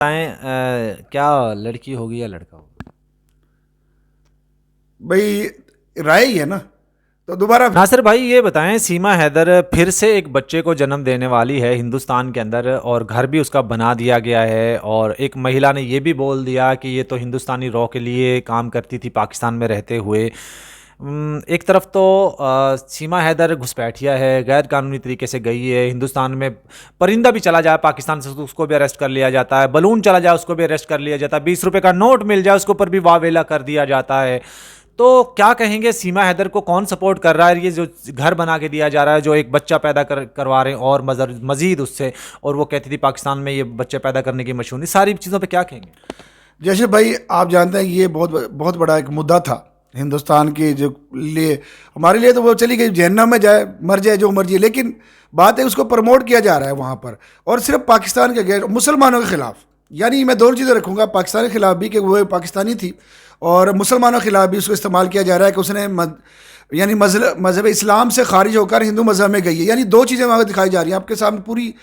क्या लड़की होगी या लड़का होगा? भाई राय ही है ना। तो दोबारा नासिर भाई ये बताएं, सीमा हैदर फिर से एक बच्चे को जन्म देने वाली है हिंदुस्तान के अंदर और घर भी उसका बना दिया गया है। और एक महिला ने ये भी बोल दिया कि ये तो हिंदुस्तानी रॉ के लिए काम करती थी पाकिस्तान में रहते हुए। एक तरफ तो सीमा हैदर घुसपैठिया है, गैर कानूनी तरीके से गई है हिंदुस्तान में। परिंदा भी चला जाए पाकिस्तान से तो उसको भी अरेस्ट कर लिया जाता है, बलून चला जाए उसको भी अरेस्ट कर लिया जाता है, 20 रुपए का नोट मिल जाए उसके ऊपर भी वावेला कर दिया जाता है। तो क्या कहेंगे, सीमा हैदर को कौन सपोर्ट कर रहा है? ये जो घर बना के दिया जा रहा है, जो एक बच्चा पैदा करवा रहे हैं और मजीद उससे, और वो कहती थी पाकिस्तान में ये बच्चे पैदा करने की मशहूर, सारी चीज़ों पे क्या कहेंगे? जैसे भाई आप जानते हैं ये बहुत बहुत बड़ा एक मुद्दा था हिंदुस्तान के जो लिए। हमारे लिए तो वो चली गई जहन्नम में, जाए मर जाए जो मर्जी, लेकिन बात है उसको प्रमोट किया जा रहा है वहाँ पर, और सिर्फ पाकिस्तान के गैर मुसलमानों के खिलाफ। यानी मैं दोनों चीज़ें रखूँगा, पाकिस्तान के खिलाफ भी कि वो पाकिस्तानी थी, और मुसलमानों के खिलाफ भी उसको इस्तेमाल किया जा रहा है कि उसने यानी मजहब इस्लाम से खारिज होकर हिंदू मजहब में गई है। यानी दो चीज़ें वहाँ दिखाई जा रही हैं आपके सामने, पूरी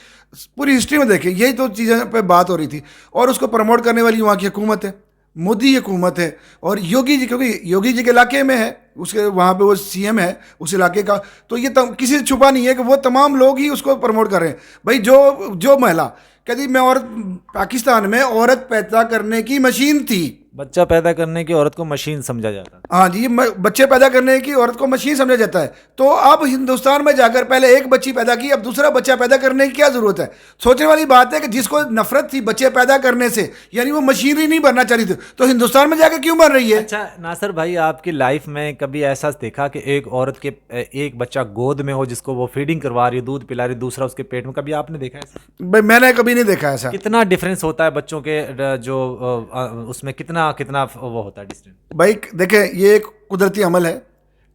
पूरी हिस्ट्री में देखें यही दो चीज़ें पे बात हो रही थी। और उसको प्रमोट करने वाली वहाँ की हुकूमत है, मोदी हुकूमत है, और योगी जी, क्योंकि योगी जी के इलाके में है, उसके वहाँ पे वो सीएम है उस इलाके का। तो ये किसी से छुपा नहीं है कि वो तमाम लोग ही उसको प्रमोट कर रहे हैं। भाई जो जो महिला कहती मैं औरत, पाकिस्तान में औरत पैदा करने की मशीन थी। बच्चा पैदा करने की औरत को मशीन समझा जाता है। हाँ जी, बच्चे पैदा करने की औरत को मशीन समझा जाता है। तो अब हिंदुस्तान में जाकर पहले एक बच्ची पैदा की, अब दूसरा बच्चा पैदा करने की क्या जरूरत है? सोचने वाली बात है कि जिसको नफरत थी बच्चे पैदा करने से, यानी वो मशीनरी नहीं बनना चाह रही थी, तो हिंदुस्तान में जाकर क्यों बन रही है? अच्छा नासिर भाई, आपकी लाइफ में कभी ऐसा देखा कि एक औरत के एक बच्चा गोद में हो जिसको वो फीडिंग करवा रही है, दूध पिला रही है, दूसरा उसके पेट में? कभी आपने देखा ऐसा? भाई मैंने कभी नहीं देखा ऐसा। कितना डिफरेंस होता है बच्चों के जो उसमें कितना कितना वो होता है डिफरेंस? भाई देखें, ये एक कुदरती अमल है,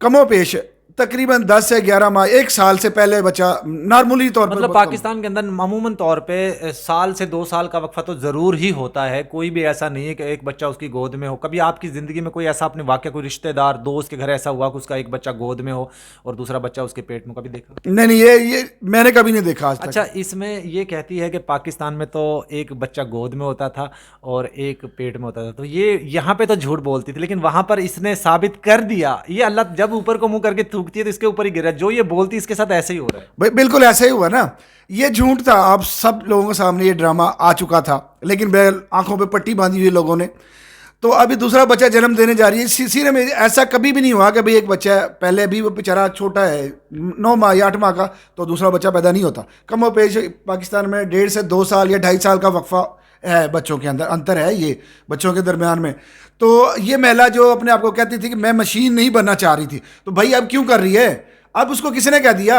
कमो पेश तकरीबन 10 से 11 माह, एक साल से पहले बच्चा नॉर्मली तौर पर मतलब बहुत कम। पाकिस्तान के अंदर अमूमन तौर पे साल से 2 साल का वक्फा तो ज़रूर ही होता है। कोई भी ऐसा नहीं है कि एक बच्चा उसकी गोद में हो। कभी आपकी ज़िंदगी में कोई ऐसा अपने वाक़या, कोई रिश्तेदार दोस्त के घर ऐसा हुआ कि उसका एक बच्चा गोद में हो और दूसरा बच्चा उसके पेट में? कभी देखा? नहीं नहीं, ये मैंने कभी नहीं देखा आज तक। अच्छा, इसमें ये कहती है कि पाकिस्तान में तो एक बच्चा गोद में होता था और एक पेट में होता था, तो ये यहाँ पे तो झूठ बोलती थी, लेकिन वहाँ पर इसने साबित कर दिया। ये अल्लाह जब ऊपर को मुंह करके थूकती है तो इसके ऊपर ही गिरा। जो ये बोलती है इसके साथ ऐसे ही हो रहा है। भाई बिल्कुल ऐसा ही हुआ ना, ये झूठ था। आप सब लोगों के सामने ये ड्रामा आ चुका था, लेकिन आंखों पे पट्टी बांधी हुई लोगों ने। तो अभी दूसरा बच्चा जन्म देने जा रही है, सीने में ऐसा कभी भी नहीं हुआ कि भाई एक बच्चा पहले भी वो बेचारा छोटा है 9 माह या 8 माह का, तो दूसरा बच्चा पैदा नहीं होता। कम पेश पाकिस्तान में 1.5 से 2 साल या 2.5 साल का वक्फा है बच्चों के अंदर, अंतर है ये बच्चों के दरमियान में। तो ये महिला जो अपने आप को कहती थी कि मैं मशीन नहीं बनना चाह रही थी, तो भाई अब क्यों कर रही है? अब उसको किसने कह दिया?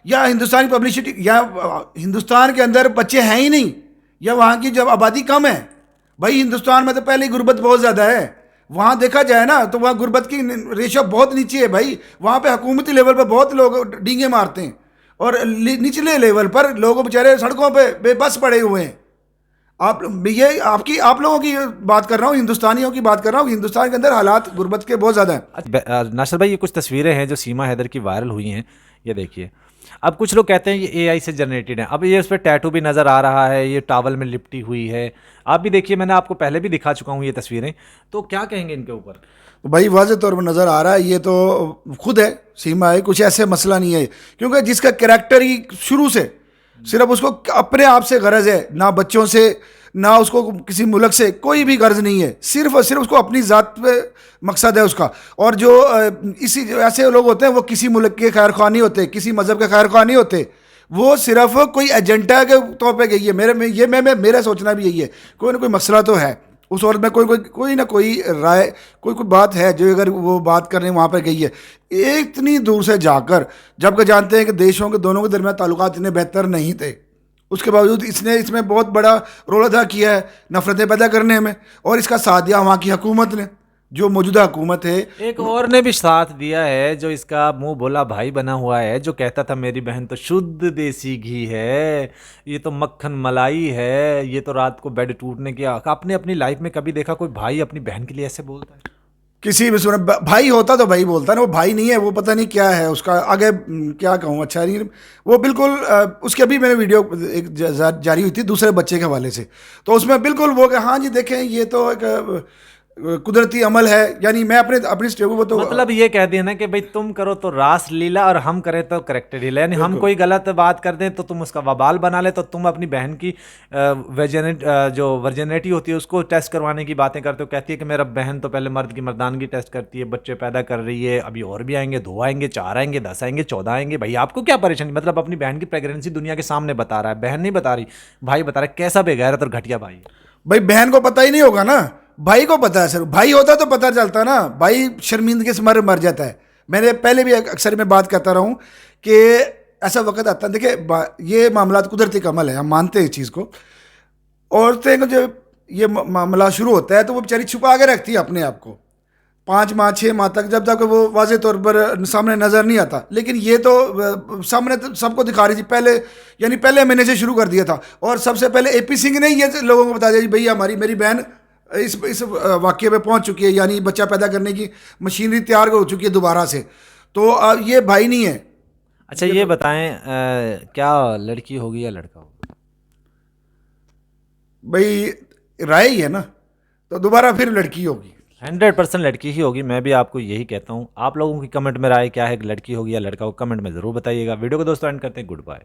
या हिंदुस्तानी पब्लिसिटी, या हिंदुस्तान के अंदर बच्चे हैं ही नहीं, या वहाँ की जब आबादी कम है? भाई हिंदुस्तान में तो पहले ही गुर्बत बहुत ज़्यादा है। वहाँ देखा जाए ना तो वहाँ गुर्बत की रेशो बहुत नीचे है भाई। वहाँ पे हुकूमती लेवल पर बहुत लोग डींगे मारते हैं, और निचले लेवल पर लोग बेचारे सड़कों पे बेबस पड़े हुए हैं। आप ये आप लोगों की बात कर रहा हूँ, हिंदुस्तानियों की बात कर रहा हूँ। हिंदुस्तान के अंदर हालात गुर्बत के बहुत ज़्यादा हैं। अच्छा नासिर भाई, ये कुछ तस्वीरें हैं जो सीमा हैदर की वायरल हुई हैं, ये देखिए। अब कुछ लोग कहते हैं ये एआई से जनरेटेड है। अब ये उस पर टैटू भी नज़र आ रहा है, ये टॉवल में लिपटी हुई है। आप भी देखिए, मैंने आपको पहले भी दिखा चुका हूँ ये तस्वीरें। तो क्या कहेंगे इनके ऊपर? तो भाई वाज़ेह तौर पर नज़र आ रहा है ये तो खुद है, सीमा है, कुछ ऐसे मसला नहीं है। क्योंकि जिसका कैरेक्टर ही शुरू से सिर्फ उसको अपने आप से गरज है, ना बच्चों से, ना उसको किसी मुल्क से कोई भी गर्ज नहीं है, सिर्फ और सिर्फ उसको अपनी ज़ात पे मकसद है उसका। और जो इसी ऐसे लोग होते हैं वो किसी मुल्क के खैर ख्वाह नहीं होते, किसी मज़हब के खैर ख्वाह नहीं होते, वो सिर्फ कोई एजेंडा के तौर पे गई है। मेरा सोचना भी यही है, कोई ना कोई मसला तो है उस औरत में, कोई ना कोई राय, कोई बात है जो अगर वो बात करने वहाँ पर गई है। इतनी दूर से जाकर, जबकि जानते हैं कि देशों के दोनों के दरमियान ताल्लुकात इतने बेहतर नहीं थे, उसके बावजूद इसने इसमें बहुत बड़ा रोल अदा किया है नफरतें पैदा करने में। और इसका साथ दिया वहाँ की हुकूमत ने, जो मौजूदा हुकूमत है। एक और ने भी साथ दिया है जो इसका मुंह बोला भाई बना हुआ है, जो कहता था मेरी बहन तो शुद्ध देसी घी है, ये तो मक्खन मलाई है, ये तो रात को बेड टूटने की। आपने अपनी लाइफ में कभी देखा कोई भाई अपनी बहन के लिए ऐसे बोलता है? किसी भी सूरत भाई होता तो भाई बोलता ना, वो भाई नहीं है, वो पता नहीं क्या है उसका आगे, क्या कहूँ, अच्छा नहीं। वो बिल्कुल उसकी अभी मैंने वीडियो एक जारी हुई थी दूसरे बच्चे के हवाले से, तो उसमें बिल्कुल वो कि हाँ जी देखें ये तो एक कुदरती अमल है, यानी मैं अपनी स्टेबल वो तो मतलब ये कह दिया ना कि भाई तुम करो तो रास लीला और हम करें तो करेक्टेड लीला, यानी हम कोई गलत बात कर दें तो तुम उसका वबाल बना ले, तो तुम अपनी बहन की जो वर्जिनिटी होती है उसको टेस्ट करवाने की बातें करते हो। कहती है कि मेरा बहन तो पहले मर्द की मर्दानगी टेस्ट करती है, बच्चे पैदा कर रही है, अभी और भी आएंगे, 2 आएंगे, 4 आएंगे, 10 आएंगे, 14 आएंगे, भाई आपको क्या परेशानी। मतलब अपनी बहन की प्रेगनेंसी दुनिया के सामने बता रहा है, बहन नहीं बता रही, भाई बता रहा है। कैसा बेगैरत और घटिया भाई है। भाई बहन को पता ही नहीं होगा ना, भाई को पता है सर, भाई होता तो पता चलता ना, भाई शर्मिंदगी से मर जाता है। मैंने पहले भी अक्सर मैं बात करता रहा हूँ कि ऐसा वक्त आता है, देखिए ये मामला कुदरती कमल है, हम मानते हैं इस चीज़ को। औरतें को जब ये मामला शुरू होता है तो वो बेचारी छुपा के रखती है अपने आप को 5 माह 6 माह तक, जब तक वो वाजे तौर पर सामने नज़र नहीं आता। लेकिन ये तो सामने तो सबको दिखा रही थी पहले, यानी पहले महीने से शुरू कर दिया था। और सबसे पहले एपी सिंह ने ये लोगों को बता दिया जी भैया मेरी बहन इस वाक्य पे पहुंच चुकी है, यानी बच्चा पैदा करने की मशीनरी तैयार हो चुकी है दोबारा से। तो ये भाई नहीं है। अच्छा ये बताएं क्या लड़की होगी या लड़का होगा। भाई राय ही है ना, तो दोबारा फिर लड़की होगी। 100% लड़की ही होगी, मैं भी आपको यही कहता हूँ। आप लोगों की कमेंट में राय क्या है, लड़की होगी या लड़का होगा, कमेंट में ज़रूर बताइएगा। वीडियो को दोस्तों एंड करते हैं, गुड बाय।